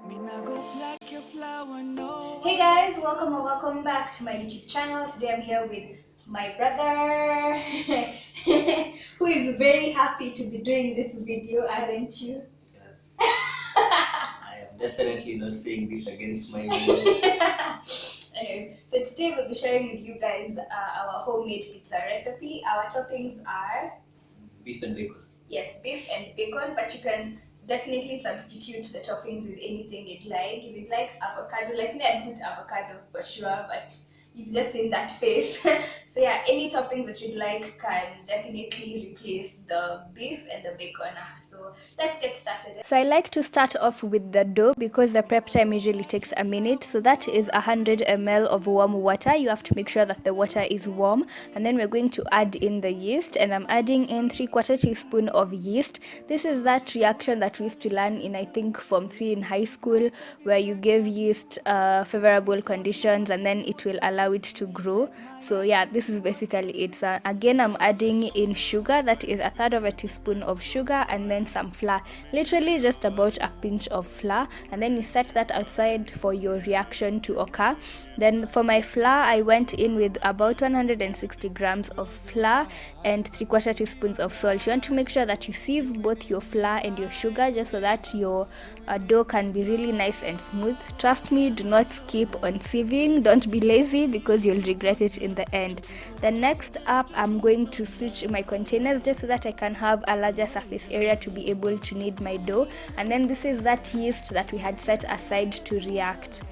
Hey guys, welcome back to my YouTube channel. Today I'm here with my brother who is very happy to be doing this video, aren't you? Yes. I am definitely not saying this against my will. Anyways, so today we'll be sharing with you guys our homemade pizza recipe. Our toppings are Beef and bacon. yes, beef and bacon, but you can definitely substitute the toppings with anything you'd like. If you'd like avocado, like me, I'd put avocado for sure, but you've just seen that face. So yeah, any toppings that you'd like can definitely replace the beef and the bacon. So let's get started. So I like to start off with the dough because the prep time usually takes a minute. So that is 100 ml of warm water. You have to make sure that the water is warm, and then we're going to add in the yeast, and I'm adding in 3/4 teaspoon of yeast. This is that reaction that we used to learn in, I think, Form 3 in high school, where you give yeast favorable conditions and then it will allow it to grow. So yeah, this is basically it. So again, I'm adding in sugar. That is 1/3 teaspoon of sugar, and then some flour, literally just about a pinch of flour, and then you set that outside for your reaction to occur. Then for my flour, I went in with about 160 grams of flour and 3/4 teaspoons of salt. You want to make sure that you sieve both your flour and your sugar, just so that your dough can be really nice and smooth. Trust me, do not skip on sieving. Don't be lazy because you'll regret it in the end. Then next up, I'm going to switch my containers just so that I can have a larger surface area to be able to knead my dough. And then this is that yeast that we had set aside to react.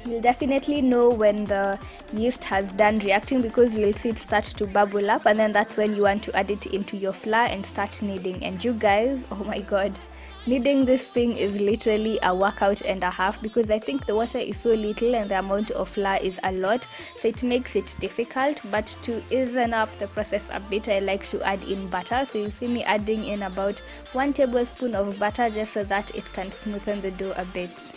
You'll definitely know when the yeast has done reacting because you'll see it start to bubble up, and then that's when you want to add it into your flour and start kneading. And you guys, oh my god, kneading this thing is literally a workout and a half because I think the water is so little and the amount of flour is a lot, so it makes it difficult. But to easen up the process a bit, I like to add in butter. So you see me adding in about 1 tablespoon of butter just so that it can smoothen the dough a bit.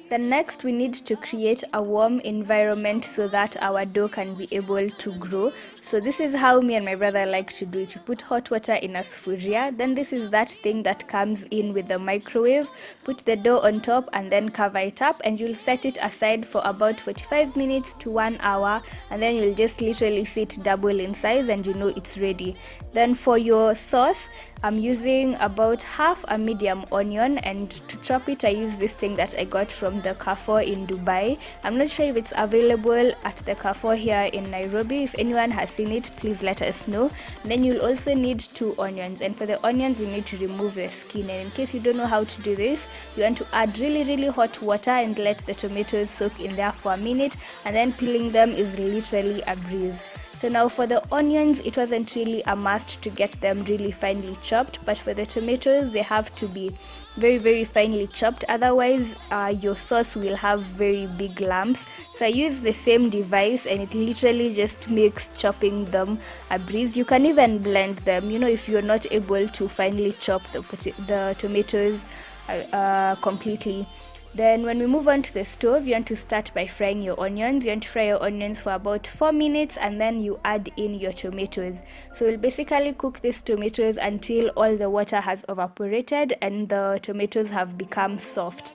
Then next we need to create a warm environment so that our dough can be able to grow. So this is how me and my brother like to do it. You put hot water in a slluurrrp. Then this is that thing that comes in with the microwave. Put the dough on top and then cover it up, and you'll set it aside for about 45 minutes to 1 hour, and then you'll just literally see it double in size and you know it's ready. Then for your sauce, I'm using about half a medium onion, and to chop it I use this thing that I got from the Carrefour in Dubai. I'm not sure if it's available at the Carrefour here in Nairobi. If anyone has seen it, please let us know. And then you'll also need 2 onions, and for the onions you need to remove the skin. And in case you don't know how to do this, you want to add really hot water and let the tomatoes soak in there for a minute, and then peeling them is literally a breeze. So now for the onions, it wasn't really a must to get them really finely chopped, but for the tomatoes, they have to be very finely chopped, otherwise your sauce will have very big lumps. So I use the same device, and it literally just makes chopping them a breeze. You can even blend them, you know, if you're not able to finely chop the tomatoes completely. Then when we move on to the stove, you want to start by frying your onions. You want to fry your onions for about 4 minutes, and then you add in your tomatoes. So you'll basically cook these tomatoes until all the water has evaporated and the tomatoes have become soft.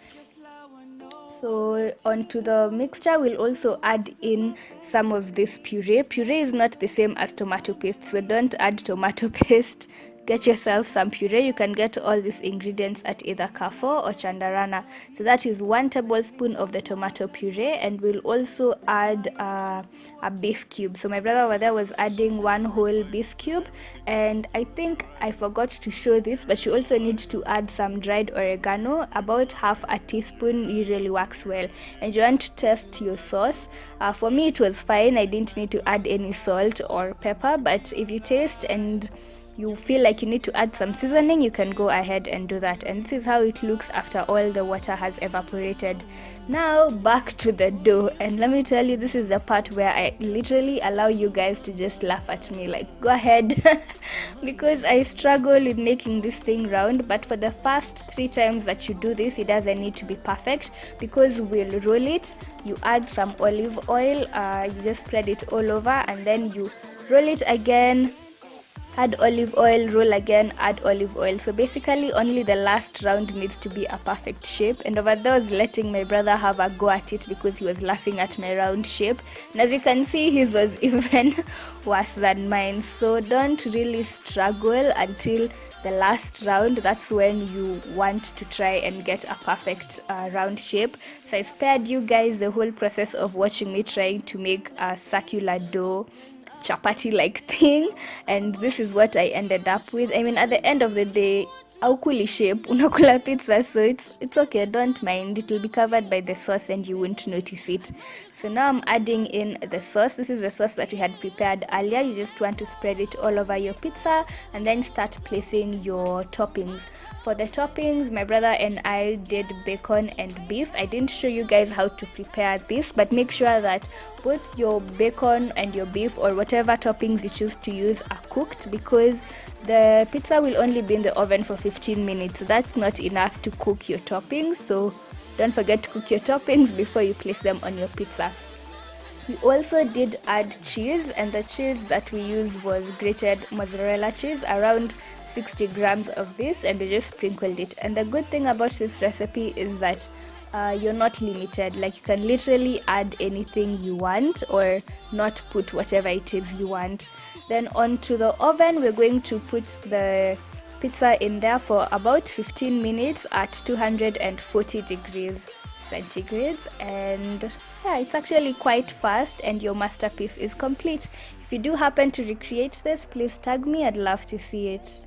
So onto the mixture, we'll also add in some of this puree. Puree is not the same as tomato paste, so don't add tomato paste. Get yourself some puree. You can get all these ingredients at either Carrefour or Chandarana. So that is 1 tablespoon of the tomato puree, and we'll also add a beef cube. So my brother over there was adding 1 whole beef cube, and I think I forgot to show this, but you also need to add some dried oregano. About half a teaspoon usually works well. And you want to test your sauce. For me it was fine. I didn't need to add any salt or pepper, but if you taste and you feel like you need to add some seasoning, you can go ahead and do that. And this is how it looks after all the water has evaporated. Now back to the dough, and let me tell you, this is the part where I literally allow you guys to just laugh at me, like go ahead because I struggle with making this thing round. But for the first 3 times that you do this, it doesn't need to be perfect because we'll roll it. You add some olive oil, you just spread it all over, and then you roll it again, add olive oil, roll again, add olive oil. So basically only the last round needs to be a perfect shape, and over there I was letting my brother have a go at it because he was laughing at my round shape, and as you can see his was even worse than mine. So don't really struggle until the last round. That's when you want to try and get a perfect round shape. So I spared you guys the whole process of watching me trying to make a circular dough chapati like thing, and this is what I ended up with. I mean, at the end of the day, aukuli shape unakula pizza, so it's okay, don't mind, it will be covered by the sauce and you won't notice it. So now I'm adding in the sauce. This is the sauce that we had prepared earlier. You just want to spread it all over your pizza and then start placing your toppings. For the toppings, my brother and I did bacon and beef. I didn't show you guys how to prepare this, but make sure that both your bacon and your beef or whatever toppings you choose to use are cooked, because the pizza will only be in the oven for 15 minutes. That's not enough to cook your toppings, so don't forget to cook your toppings before you place them on your pizza. We also did add cheese, and the cheese that we used was grated mozzarella cheese, around 60 grams of this, and we just sprinkled it. And the good thing about this recipe is that you're not limited. Like, you can literally add anything you want or not put whatever it is you want. Then onto the oven, we're going to put the pizza in there for about 15 minutes at 240 degrees centigrade, and yeah, it's actually quite fast and your masterpiece is complete. If you do happen to recreate this, please tag me, I'd love to see it.